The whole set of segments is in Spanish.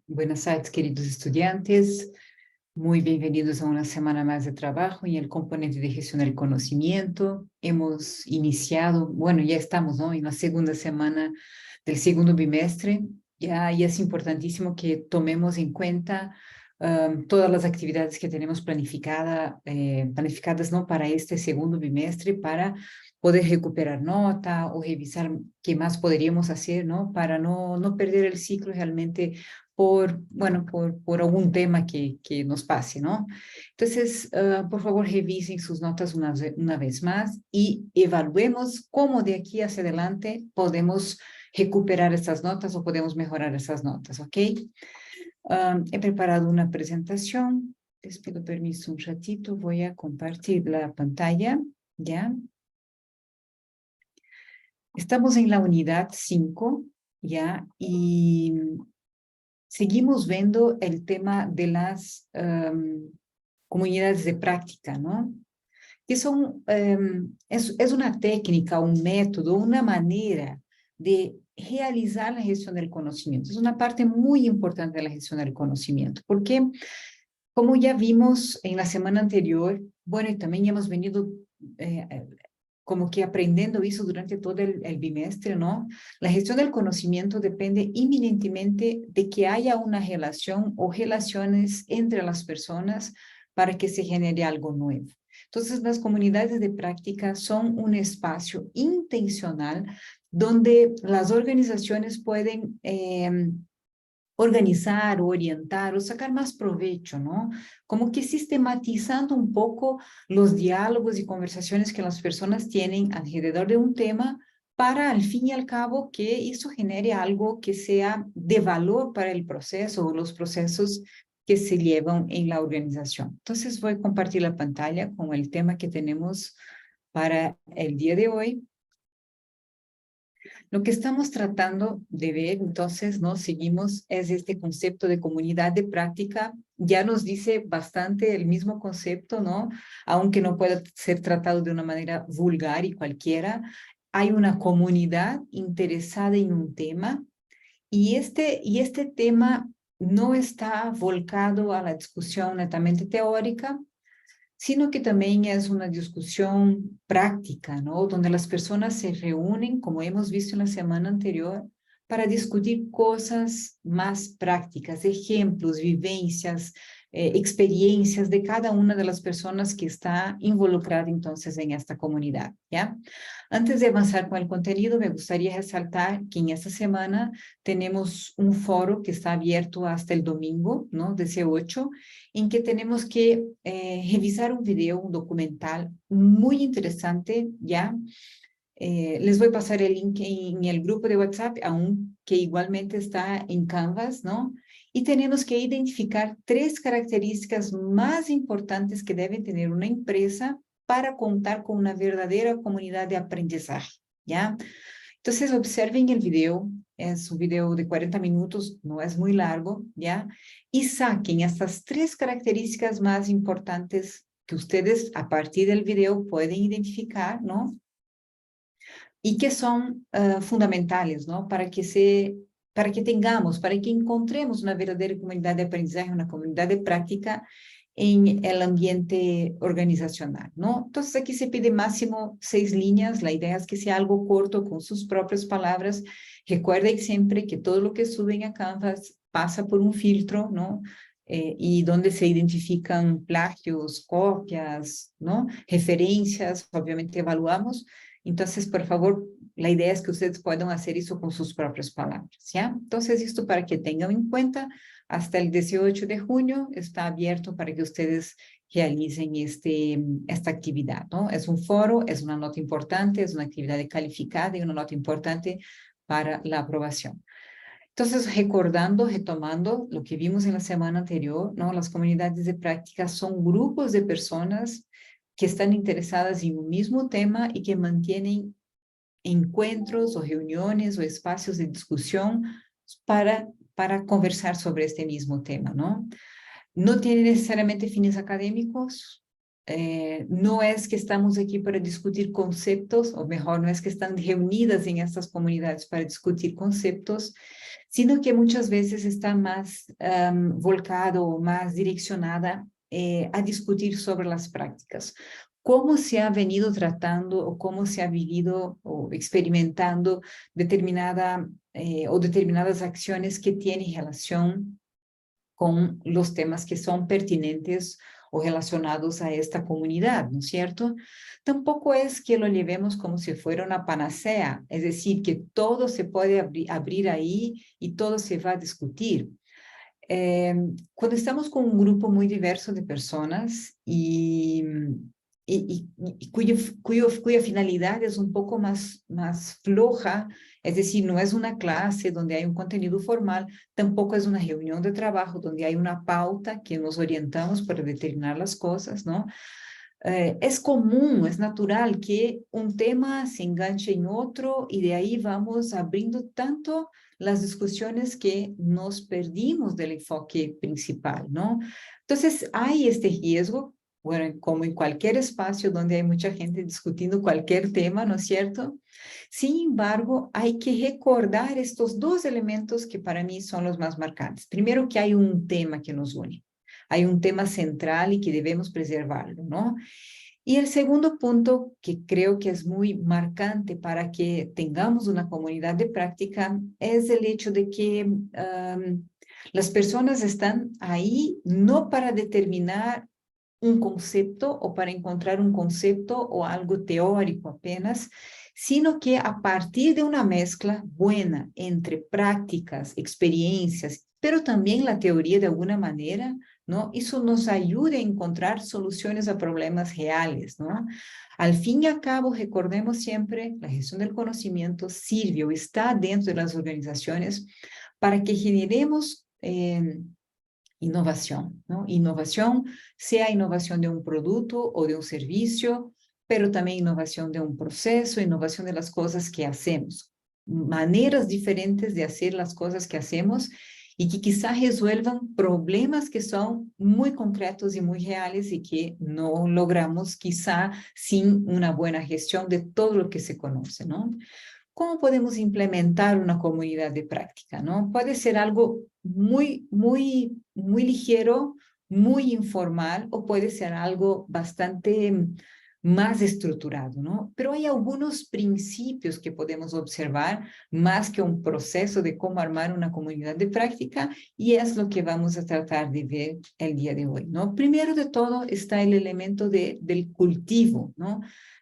Buenas tardes, queridos estudiantes. Muy bienvenidos a una semana más de trabajo en el componente de gestión del conocimiento. Hemos iniciado, bueno, ya estamos, ¿no?, en la segunda semana del segundo bimestre. Ya es importantísimo que tomemos en cuenta todas las actividades que tenemos planificadas, ¿no?, para este segundo bimestre, para poder recuperar nota o revisar qué más podríamos hacer, ¿no?, para no perder el ciclo realmente por algún tema que nos pase, ¿no? Entonces, por favor, revisen sus notas una vez más y evaluemos cómo de aquí hacia adelante podemos recuperar estas notas o podemos mejorar esas notas, ¿ok? He preparado una presentación. Les pido permiso un ratito, voy a compartir la pantalla, ¿ya? Estamos en la unidad 5, ¿ya? Y seguimos viendo el tema de las comunidades de práctica, ¿no? Que son, es una técnica, un método, una manera de realizar la gestión del conocimiento. Es una parte muy importante de la gestión del conocimiento, porque como ya vimos en la semana anterior, bueno, y también hemos venido como que aprendiendo eso durante todo el bimestre, ¿no? La gestión del conocimiento depende inminentemente de que haya una relación o relaciones entre las personas para que se genere algo nuevo. Entonces, las comunidades de práctica son un espacio intencional donde las organizaciones pueden organizar, orientar o sacar más provecho, ¿no? Como que sistematizando un poco los diálogos y conversaciones que las personas tienen alrededor de un tema para, al fin y al cabo, que eso genere algo que sea de valor para el proceso o los procesos que se llevan en la organización. Entonces, voy a compartir la pantalla con el tema que tenemos para el día de hoy. Lo que estamos tratando de ver, entonces, ¿no? Seguimos, es este concepto de comunidad de práctica. Ya nos dice bastante el mismo concepto, ¿no? Aunque no pueda ser tratado de una manera vulgar y cualquiera. Hay una comunidad interesada en un tema y este tema no está volcado a la discusión netamente teórica, sino que también es una discusión práctica, ¿no? Donde las personas se reúnen, como hemos visto en la semana anterior, para discutir cosas más prácticas, ejemplos, vivencias, experiencias de cada una de las personas que está involucrada entonces en esta comunidad, ¿ya? Antes de avanzar con el contenido, me gustaría resaltar que en esta semana tenemos un foro que está abierto hasta el domingo, ¿no? De C8, en que tenemos que revisar un video, un documental muy interesante, ¿ya? Les voy a pasar el link en el grupo de WhatsApp, aún que igualmente está en Canvas, ¿no? Y tenemos que identificar 3 características más importantes que debe tener una empresa para contar con una verdadera comunidad de aprendizaje, ¿ya? Entonces, observen el video, es un video de 40 minutos, no es muy largo, ¿ya? Y saquen estas 3 características más importantes que ustedes a partir del video pueden identificar, ¿no? Y que son fundamentales, ¿no? Para que tengamos, para que encontremos una verdadera comunidad de aprendizaje, una comunidad de práctica en el ambiente organizacional, ¿no? Entonces, aquí se pide máximo 6 líneas. La idea es que sea algo corto, con sus propias palabras. Recuerden siempre que todo lo que suben a Canvas pasa por un filtro, ¿no? Y donde se identifican plagios, copias, ¿no? Referencias, obviamente evaluamos. Entonces, por favor, la idea es que ustedes puedan hacer eso con sus propias palabras, ¿ya? Entonces, esto para que tengan en cuenta, hasta el 18 de junio está abierto para que ustedes realicen esta actividad, ¿no? Es un foro, es una nota importante, es una actividad calificada y una nota importante para la aprobación. Entonces, recordando, retomando lo que vimos en la semana anterior, ¿no? Las comunidades de práctica son grupos de personas que están interesadas en un mismo tema y que mantienen encuentros o reuniones o espacios de discusión para conversar sobre este mismo tema, ¿no? No tiene necesariamente fines académicos, no es que estamos aquí para discutir conceptos, o mejor, no es que están reunidas en estas comunidades para discutir conceptos, sino que muchas veces está más volcado o más direccionada a discutir sobre las prácticas. Cómo se ha venido tratando o cómo se ha vivido o experimentando determinadas acciones que tienen relación con los temas que son pertinentes o relacionados a esta comunidad, ¿no es cierto? Tampoco es que lo llevemos como si fuera una panacea, es decir, que todo se puede abrir ahí y todo se va a discutir. Cuando estamos con un grupo muy diverso de personas y cuya finalidad es un poco más floja, es decir, no es una clase donde hay un contenido formal, tampoco es una reunión de trabajo donde hay una pauta que nos orientamos para determinar las cosas, ¿no? Es común, es natural que un tema se enganche en otro y de ahí vamos abriendo tanto las discusiones que nos perdimos del enfoque principal, ¿no? Entonces, hay este riesgo, bueno, como en cualquier espacio donde hay mucha gente discutiendo cualquier tema, ¿no es cierto? Sin embargo, hay que recordar estos dos elementos que para mí son los más marcantes. Primero, que hay un tema que nos une. Hay un tema central y que debemos preservarlo, ¿no? Y el segundo punto que creo que es muy marcante para que tengamos una comunidad de práctica es el hecho de que las personas están ahí no para determinar un concepto o para encontrar un concepto o algo teórico apenas, sino que a partir de una mezcla buena entre prácticas, experiencias, pero también la teoría de alguna manera, ¿no? Eso nos ayuda a encontrar soluciones a problemas reales, ¿no? Al fin y al cabo, recordemos siempre, la gestión del conocimiento sirve o está dentro de las organizaciones para que generemos innovación, ¿no? Innovación, sea innovación de un producto o de un servicio, pero también innovación de un proceso, innovación de las cosas que hacemos, maneras diferentes de hacer las cosas que hacemos y que quizás resuelvan problemas que son muy concretos y muy reales y que no logramos quizá sin una buena gestión de todo lo que se conoce, ¿no? ¿Cómo podemos implementar una comunidad de práctica, no? Puede ser algo muy ligero, muy informal, o puede ser algo bastante más estructurado, ¿no? Pero hay algunos principios que podemos observar más que un proceso de cómo armar una comunidad de práctica, y es lo que vamos a tratar de ver el día de hoy, ¿no? Primero de todo está el elemento del cultivo, ¿no?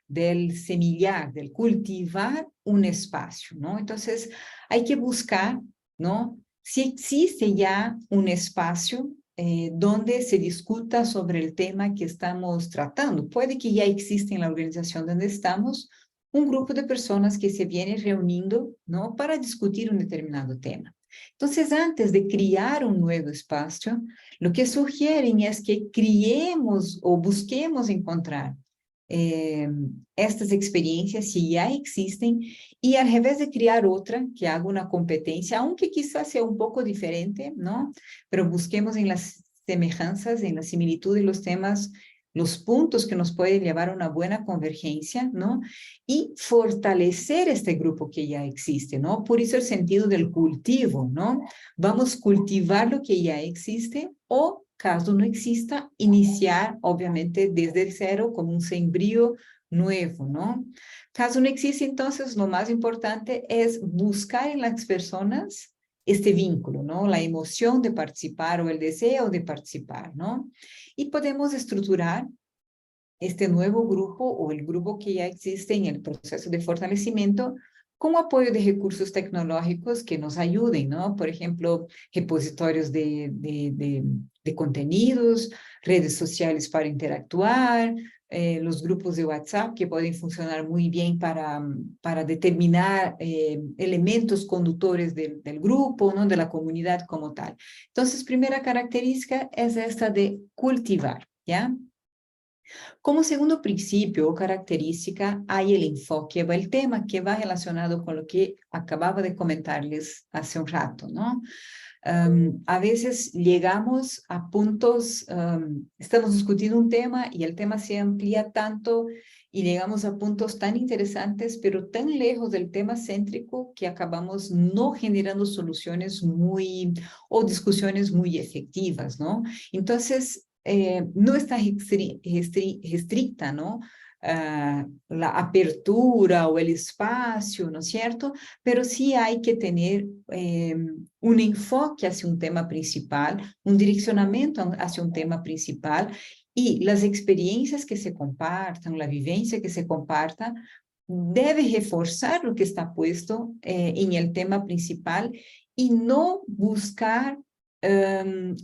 Del semillar, del cultivar un espacio, ¿no? Entonces, hay que buscar, ¿no? Si existe ya un espacio donde se discuta sobre el tema que estamos tratando. Puede que ya exista en la organización donde estamos un grupo de personas que se viene reuniendo, ¿no? Para discutir un determinado tema. Entonces, antes de crear un nuevo espacio, lo que sugieren es que criemos o busquemos encontrar estas experiencias si ya existen y al revés de crear otra que haga una competencia, aunque quizás sea un poco diferente, ¿no? Pero busquemos en las semejanzas, en la similitud de los temas, los puntos que nos pueden llevar a una buena convergencia, ¿no? Y fortalecer este grupo que ya existe, ¿no? Por eso el sentido del cultivo, ¿no? Vamos a cultivar lo que ya existe o caso no exista, iniciar, obviamente, desde el cero con un sembrío nuevo, ¿no? Caso no exista, entonces, lo más importante es buscar en las personas este vínculo, ¿no? La emoción de participar o el deseo de participar, ¿no? Y podemos estructurar este nuevo grupo o el grupo que ya existe en el proceso de fortalecimiento con apoyo de recursos tecnológicos que nos ayuden, ¿no? Por ejemplo, repositorios de contenidos, redes sociales para interactuar, los grupos de WhatsApp que pueden funcionar muy bien para determinar elementos conductores del grupo, ¿no? De la comunidad como tal. Entonces, primera característica es esta de cultivar, ¿ya? Como segundo principio o característica, hay el enfoque o el tema que va relacionado con lo que acababa de comentarles hace un rato, ¿no? A veces llegamos a puntos, estamos discutiendo un tema y el tema se amplía tanto y llegamos a puntos tan interesantes, pero tan lejos del tema céntrico que acabamos no generando soluciones o discusiones muy efectivas, ¿no? Entonces, no está estricta, ¿no? La apertura o el espacio, ¿no es cierto? Pero sí hay que tener un enfoque hacia un tema principal, un direccionamiento hacia un tema principal y las experiencias que se compartan, la vivencia que se comparta, debe reforzar lo que está puesto en el tema principal y no buscar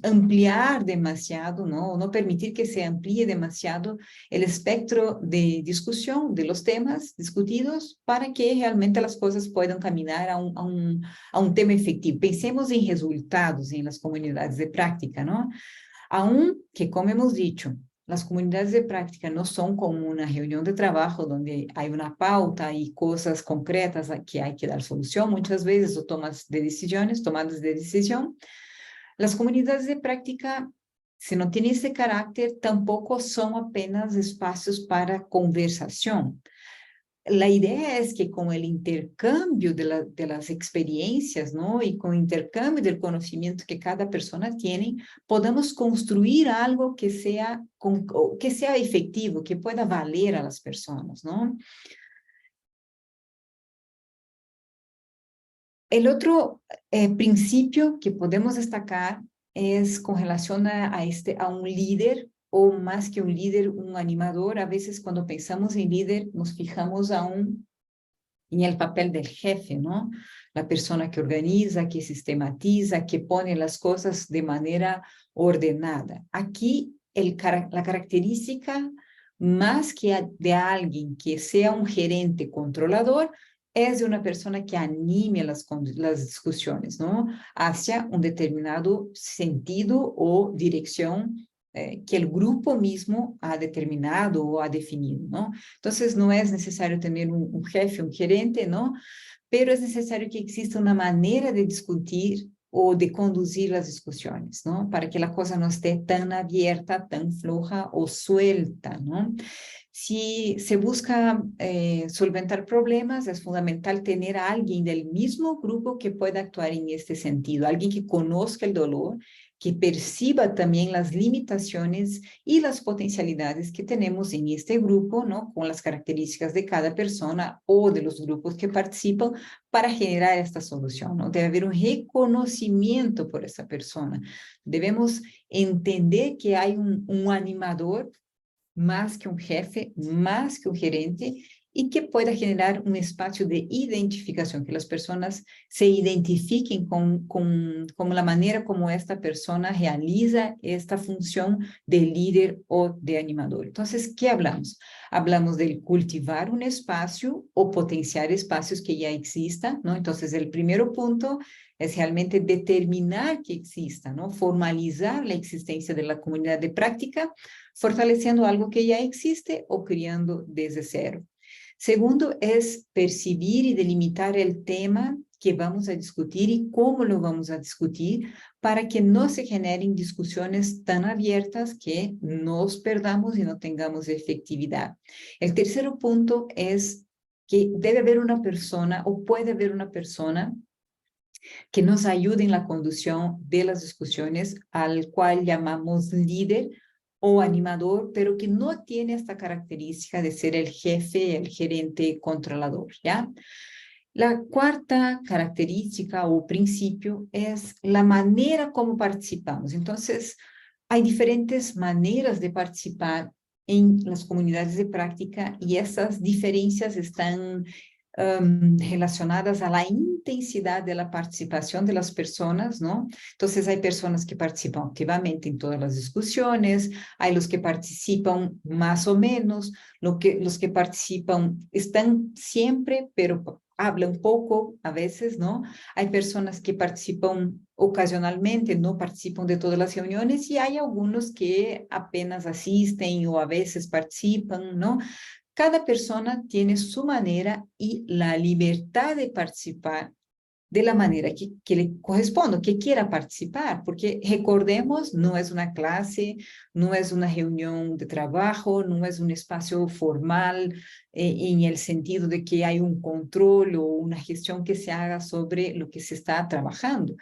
ampliar demasiado, ¿no? No permitir que se amplíe demasiado el espectro de discusión de los temas discutidos para que realmente las cosas puedan caminar a un tema efectivo. Pensemos en resultados en las comunidades de práctica, ¿no? Aunque, como hemos dicho, las comunidades de práctica no son como una reunión de trabajo donde hay una pauta y cosas concretas a que hay que dar solución muchas veces o tomadas de decisión. Las comunidades de práctica, si no tienen ese carácter, tampoco son apenas espacios para conversación. La idea es que con el intercambio de las experiencias, ¿no? Y con el intercambio del conocimiento que cada persona tiene, podamos construir algo que sea efectivo, que pueda valer a las personas, ¿no? El otro principio que podemos destacar es con relación a un líder, o más que un líder, un animador. A veces cuando pensamos en líder, nos fijamos aún en el papel del jefe, ¿no? La persona que organiza, que sistematiza, que pone las cosas de manera ordenada. Aquí la característica más que de alguien que sea un gerente controlador es de una persona que anime las discusiones, ¿no? Hacia un determinado sentido o dirección que el grupo mismo ha determinado o ha definido, ¿no? Entonces, no es necesario tener un jefe, un gerente, ¿no? Pero es necesario que exista una manera de discutir o de conducir las discusiones, ¿no? Para que la cosa no esté tan abierta, tan floja o suelta, ¿no? Si se busca solventar problemas, es fundamental tener a alguien del mismo grupo que pueda actuar en este sentido, alguien que conozca el dolor, que perciba también las limitaciones y las potencialidades que tenemos en este grupo, ¿no? Con las características de cada persona o de los grupos que participan para generar esta solución, ¿no? Debe haber un reconocimiento por esa persona. Debemos entender que hay un animador más que un jefe, más que un gerente, y que pueda generar un espacio de identificación, que las personas se identifiquen con la manera como esta persona realiza esta función de líder o de animador. Entonces, ¿qué hablamos? Hablamos del cultivar un espacio o potenciar espacios que ya existan, ¿no? Entonces, el primer punto es realmente determinar que exista, ¿no? Formalizar la existencia de la comunidad de práctica, fortaleciendo algo que ya existe o creando desde cero. Segundo, es percibir y delimitar el tema que vamos a discutir y cómo lo vamos a discutir para que no se generen discusiones tan abiertas que nos perdamos y no tengamos efectividad. El tercer punto es que debe haber una persona o puede haber una persona que nos ayude en la conducción de las discusiones, al cual llamamos líder o animador, pero que no tiene esta característica de ser el jefe, el gerente controlador, ¿ya? La cuarta característica o principio es la manera como participamos. Entonces, hay diferentes maneras de participar en las comunidades de práctica y esas diferencias están relacionadas a la intensidad de la participación de las personas, ¿no? Entonces, hay personas que participan activamente en todas las discusiones, hay los que participan más o menos, los que participan están siempre, pero hablan poco a veces, ¿no? Hay personas que participan ocasionalmente, no participan de todas las reuniones y hay algunos que apenas asisten o a veces participan, ¿no? Cada persona tiene su manera y la libertad de participar de la manera que le corresponda, que quiera participar, porque recordemos, no es una clase, no es una reunión de trabajo, no es un espacio formal en el sentido de que hay un control o una gestión que se haga sobre lo que se está trabajando.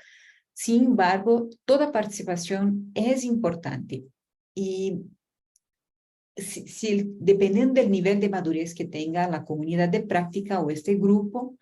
Sin embargo, toda participación es importante y dependiendo del nivel de madurez que tenga la comunidad de práctica o este grupo,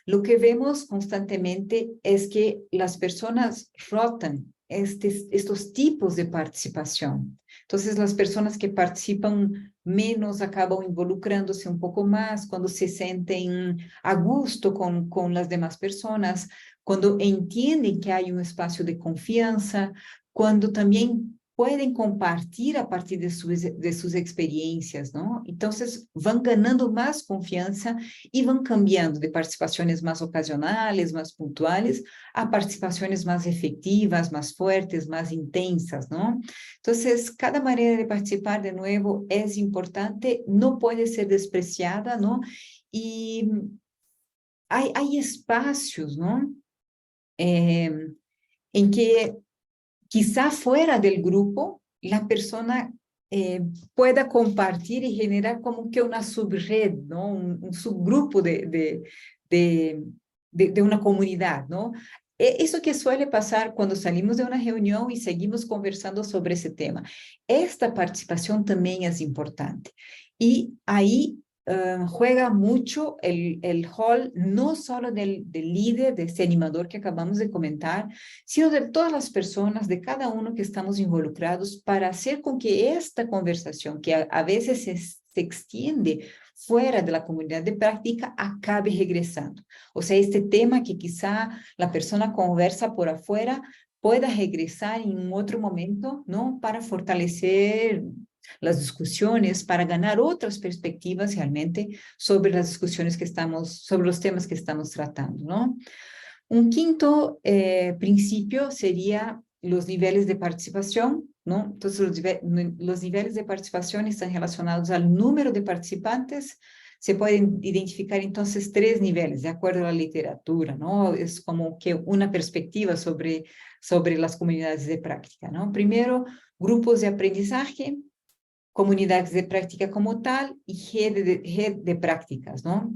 lo que vemos constantemente es que las personas rotan estos tipos de participación. Entonces, las personas que participan menos acaban involucrándose un poco más cuando se sienten a gusto con las demás personas, cuando entienden que hay un espacio de confianza, cuando también pueden compartir a partir de sus experiencias, ¿no? Entonces, van ganando más confianza y van cambiando de participaciones más ocasionales, más puntuales, a participaciones más efectivas, más fuertes, más intensas, ¿no? Entonces, cada manera de participar de nuevo es importante, no puede ser despreciada, ¿no? Y hay espacios, ¿no? En que quizá fuera del grupo, la persona pueda compartir y generar como que una subred, ¿no? Un subgrupo de, de una comunidad, ¿no? Eso que suele pasar cuando salimos de una reunión y seguimos conversando sobre ese tema. Esta participación también es importante. Y ahí juega mucho el rol no solo del líder, de ese animador que acabamos de comentar, sino de todas las personas, de cada uno que estamos involucrados, para hacer con que esta conversación, que a veces se extiende fuera de la comunidad de práctica, acabe regresando. O sea, este tema que quizá la persona conversa por afuera pueda regresar en un otro momento, ¿no? Para fortalecer las discusiones, para ganar otras perspectivas realmente sobre las discusiones que estamos, sobre los temas que estamos tratando, ¿no? Un quinto principio sería los niveles de participación, ¿no? Entonces, los niveles de participación están relacionados al número de participantes. Se pueden identificar entonces tres niveles, de acuerdo a la literatura, ¿no? Es como que una perspectiva sobre las comunidades de práctica, ¿no? Primero, grupos de aprendizaje, comunidades de práctica como tal y red de prácticas, ¿no?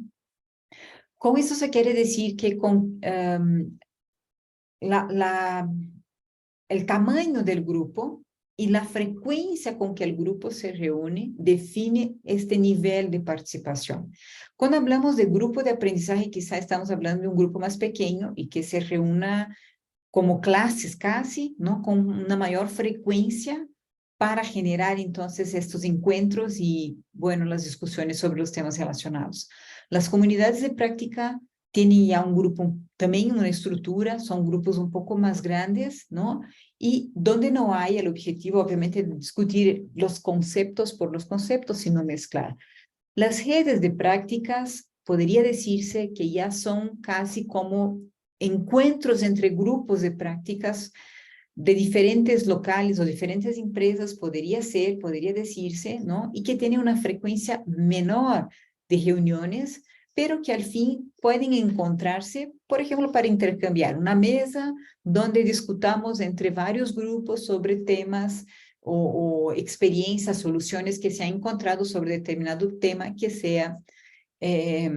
Con eso se quiere decir que con la, la, el tamaño del grupo y la frecuencia con que el grupo se reúne define este nivel de participación. Cuando hablamos de grupo de aprendizaje, quizá estamos hablando de un grupo más pequeño y que se reúna como clases casi, ¿no? Con una mayor frecuencia para generar entonces estos encuentros y, bueno, las discusiones sobre los temas relacionados. Las comunidades de práctica tienen ya un grupo, también una estructura, son grupos un poco más grandes, ¿no? Y donde no hay el objetivo, obviamente, de discutir los conceptos por los conceptos, sino mezclar. Las redes de prácticas, podría decirse que ya son casi como encuentros entre grupos de prácticas de diferentes locales o diferentes empresas, podría decirse, ¿no? Y que tiene una frecuencia menor de reuniones, pero que al fin pueden encontrarse, por ejemplo, para intercambiar una mesa donde discutamos entre varios grupos sobre temas o experiencias, soluciones que se han encontrado sobre determinado tema que sea eh,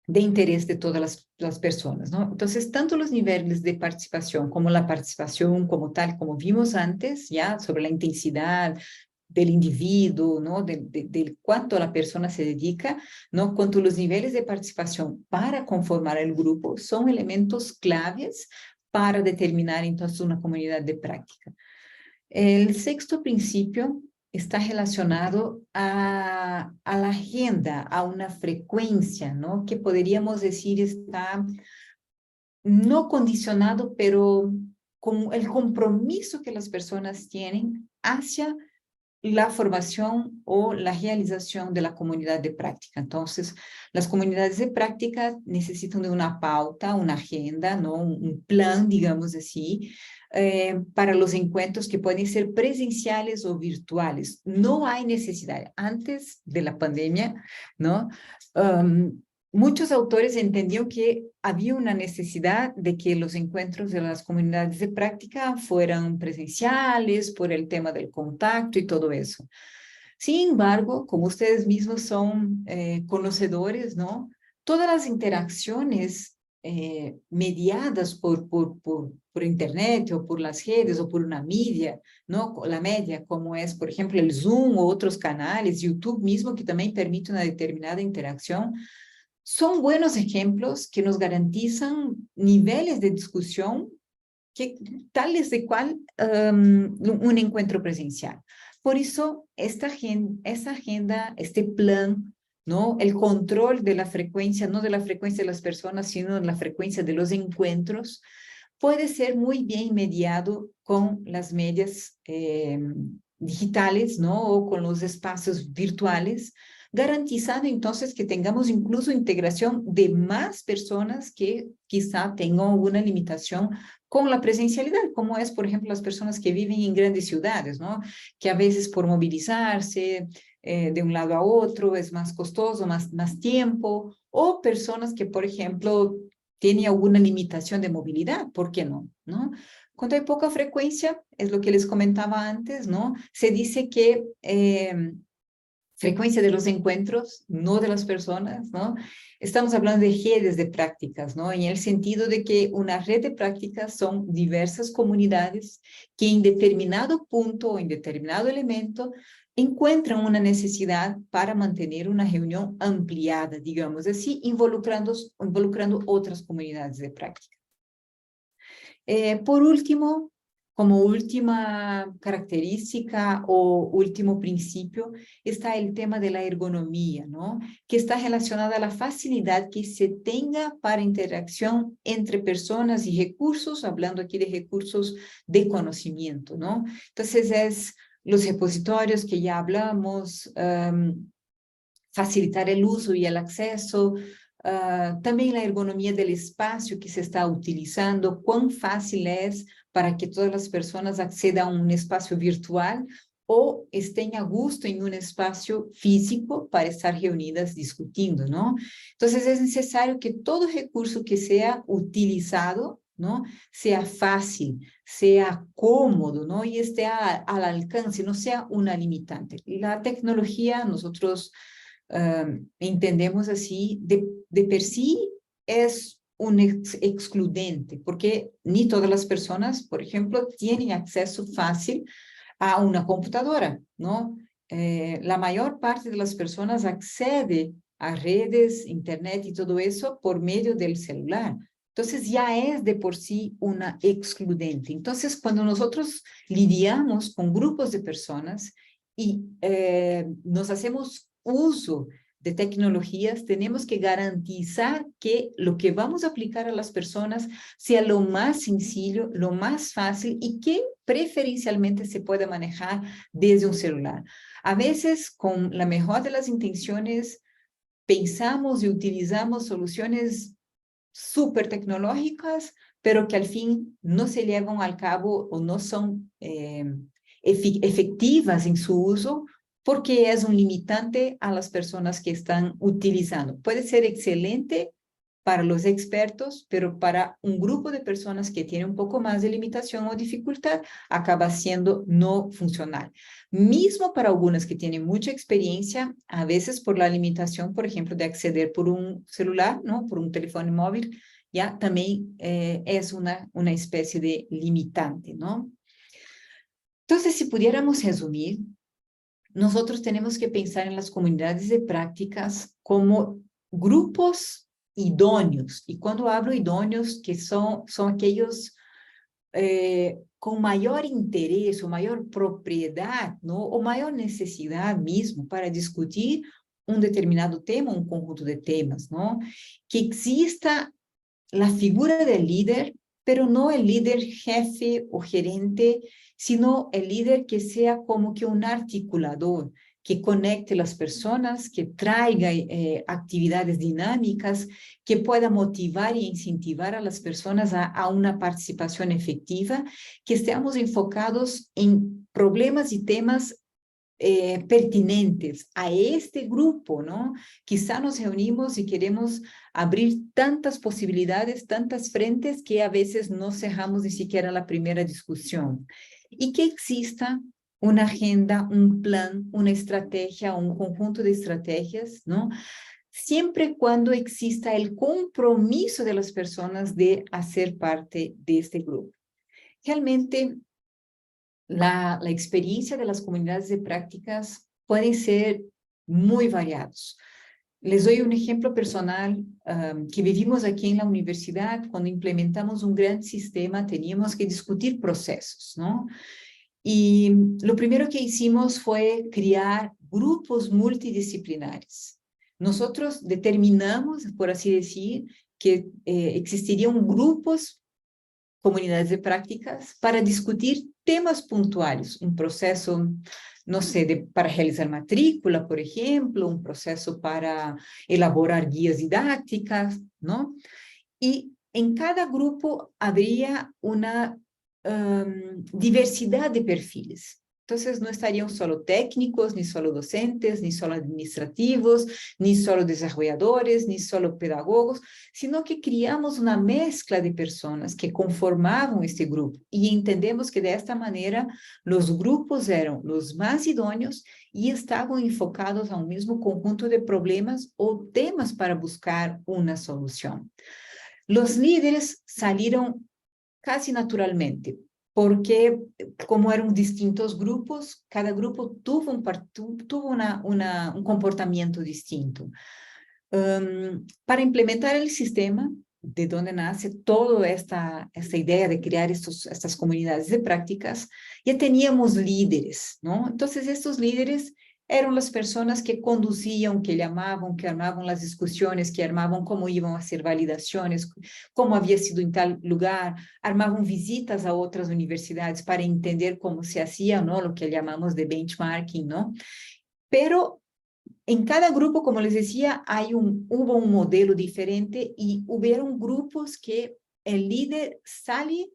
de interés de todas las personas, ¿no? Entonces, tanto los niveles de participación como la participación como tal, como vimos antes, ya sobre la intensidad del individuo, ¿no? Del cuánto la persona se dedica, ¿no? Cuanto los niveles de participación para conformar el grupo son elementos claves para determinar entonces una comunidad de práctica. El sexto principio está relacionado a la agenda, a una frecuencia, ¿no? Que podríamos decir está no condicionado, pero con el compromiso que las personas tienen hacia la formación o la realización de la comunidad de práctica. Entonces, las comunidades de práctica necesitan de una pauta, una agenda, ¿no? Un plan, digamos así, para los encuentros que pueden ser presenciales o virtuales. No hay necesidad. Antes de la pandemia, ¿no? muchos autores entendieron que había una necesidad de que los encuentros de las comunidades de práctica fueran presenciales por el tema del contacto y todo eso. Sin embargo, como ustedes mismos son conocedores, ¿no? Todas las interacciones mediadas por Internet o por las redes o por una media, ¿no? La media, como es, por ejemplo, el Zoom o otros canales, YouTube mismo, que también permite una determinada interacción, son buenos ejemplos que nos garantizan niveles de discusión que, tales de cual un encuentro presencial. Por eso, esta agenda, este plan, ¿no? El control de la frecuencia, no de la frecuencia de las personas, sino de la frecuencia de los encuentros, puede ser muy bien mediado con las medias digitales, ¿no? O con los espacios virtuales, garantizando entonces que tengamos incluso integración de más personas que quizá tengan alguna limitación con la presencialidad, como es, por ejemplo, las personas que viven en grandes ciudades, ¿no? Que a veces por movilizarse de un lado a otro es más costoso, más tiempo, o personas que, por ejemplo, tienen alguna limitación de movilidad, ¿por qué no? ¿No? Cuando hay poca frecuencia, es lo que les comentaba antes, ¿no? Se dice que frecuencia de los encuentros, no de las personas, ¿no? Estamos hablando de redes de prácticas, ¿no? En el sentido de que una red de prácticas son diversas comunidades que en determinado punto o en determinado elemento encuentran una necesidad para mantener una reunión ampliada, digamos así, involucrando otras comunidades de práctica. Por último, como última característica o último principio, está el tema de la ergonomía, ¿no? Que está relacionada a la facilidad que se tenga para interacción entre personas y recursos, hablando aquí de recursos de conocimiento, ¿no? Entonces, es los repositorios que ya hablamos, facilitar el uso y el acceso, también la ergonomía del espacio que se está utilizando, cuán fácil es para que todas las personas accedan a un espacio virtual o estén a gusto en un espacio físico para estar reunidas discutiendo, ¿no? Entonces es necesario que todo recurso que sea utilizado, ¿no? Sea fácil, sea cómodo, ¿no? Y esté al alcance, no sea una limitante. La tecnología, nosotros entendemos así, de per sí es un excludente, porque ni todas las personas, por ejemplo, tienen acceso fácil a una computadora, ¿no? La mayor parte de las personas accede a redes, internet y todo eso por medio del celular. Entonces ya es de por sí una excludente. Entonces, cuando nosotros lidiamos con grupos de personas y nos hacemos uso de tecnologías, tenemos que garantizar que lo que vamos a aplicar a las personas sea lo más sencillo, lo más fácil y que preferencialmente se pueda manejar desde un celular. A veces, con la mejor de las intenciones, pensamos y utilizamos soluciones súper tecnológicas, pero que al fin no se llevan al cabo o no son efectivas en su uso porque es un limitante a las personas que están utilizando. Puede ser excelente para los expertos, pero para un grupo de personas que tiene un poco más de limitación o dificultad, acaba siendo no funcional. Mismo para algunas que tienen mucha experiencia, a veces por la limitación, por ejemplo, de acceder por un celular, ¿no? Por un teléfono móvil, ya también es una especie de limitante, ¿no? Entonces, si pudiéramos resumir, nosotros tenemos que pensar en las comunidades de prácticas como grupos idóneos. Y cuando hablo idóneos, que son aquellos con mayor interés o mayor propiedad, ¿no? O mayor necesidad mismo para discutir un determinado tema, un conjunto de temas, ¿no? Que exista la figura del líder, pero no el líder jefe o gerente, sino el líder que sea como que un articulador, que conecte las personas, que traiga actividades dinámicas, que pueda motivar e incentivar a las personas a una participación efectiva, que estemos enfocados en problemas y temas pertinentes a este grupo, ¿no? Quizá nos reunimos y queremos abrir tantas posibilidades, tantas frentes que a veces no cerramos ni siquiera la primera discusión. Y que exista una agenda, un plan, una estrategia, un conjunto de estrategias, ¿no? Siempre cuando exista el compromiso de las personas de hacer parte de este grupo. Realmente, la experiencia de las comunidades de prácticas pueden ser muy variados. Les doy un ejemplo personal que vivimos aquí en la universidad. Cuando implementamos un gran sistema, teníamos que discutir procesos, ¿no? Y lo primero que hicimos fue crear grupos multidisciplinares. Nosotros determinamos, por así decir, que existirían grupos, comunidades de prácticas, para discutir temas puntuales, un proceso, no sé, para realizar matrícula, por ejemplo, un proceso para elaborar guías didácticas, ¿no? Y en cada grupo habría una diversidad de perfiles. Entonces, no estarían solo técnicos, ni solo docentes, ni solo administrativos, ni solo desarrolladores, ni solo pedagogos, sino que criamos una mezcla de personas que conformaban este grupo y entendemos que de esta manera los grupos eran los más idóneos y estaban enfocados a un mismo conjunto de problemas o temas para buscar una solución. Los líderes salieron casi naturalmente, porque como eran distintos grupos, cada grupo tuvo un comportamiento distinto. Para implementar el sistema, de donde nace toda esta idea de crear estas comunidades de prácticas, ya teníamos líderes, ¿no? Entonces, estos líderes eran las personas que conducían, que llamaban, que armaban las discusiones, que armaban cómo iban a hacer validaciones, cómo había sido en tal lugar, armaban visitas a otras universidades para entender cómo se hacía, ¿no? Lo que llamamos de benchmarking, ¿no? Pero en cada grupo, como les decía, hubo un modelo diferente y hubieron grupos que el líder sale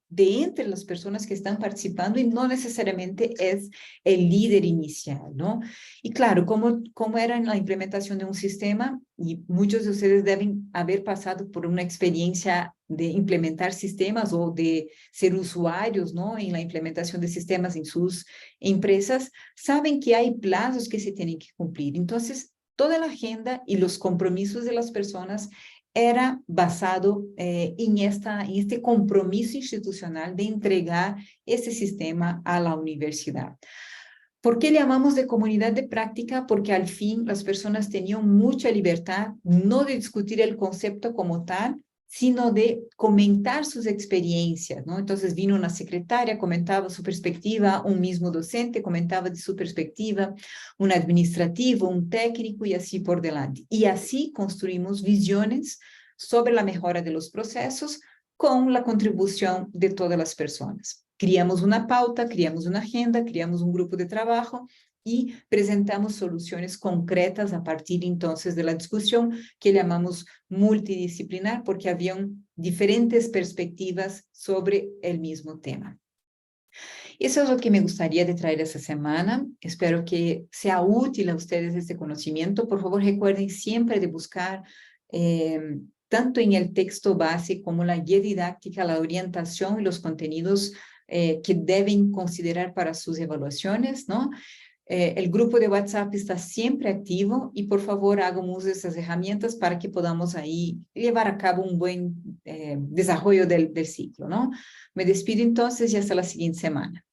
de entre las personas que están participando y no necesariamente es el líder inicial, ¿no? Y claro, como era en la implementación de un sistema, y muchos de ustedes deben haber pasado por una experiencia de implementar sistemas o de ser usuarios, ¿no? En la implementación de sistemas en sus empresas, saben que hay plazos que se tienen que cumplir. Entonces, toda la agenda y los compromisos de las personas era basado en este compromiso institucional de entregar ese sistema a la universidad. ¿Por qué le llamamos de comunidad de práctica? Porque al fin las personas tenían mucha libertad, no de discutir el concepto como tal, sino de comentar sus experiencias, ¿no? Entonces vino una secretaria, comentaba su perspectiva, un mismo docente comentaba de su perspectiva, un administrativo, un técnico y así por delante. Y así construimos visiones sobre la mejora de los procesos con la contribución de todas las personas. Criamos una pauta, criamos una agenda, criamos un grupo de trabajo y presentamos soluciones concretas a partir entonces de la discusión que llamamos multidisciplinar porque habían diferentes perspectivas sobre el mismo tema. Eso es lo que me gustaría de traer esta semana. Espero que sea útil a ustedes este conocimiento. Por favor, recuerden siempre de buscar tanto en el texto base como la guía didáctica, la orientación y los contenidos que deben considerar para sus evaluaciones, ¿no? El grupo de WhatsApp está siempre activo y por favor hagan uso de esas herramientas para que podamos ahí llevar a cabo un buen desarrollo del ciclo, ¿no? Me despido entonces y hasta la siguiente semana.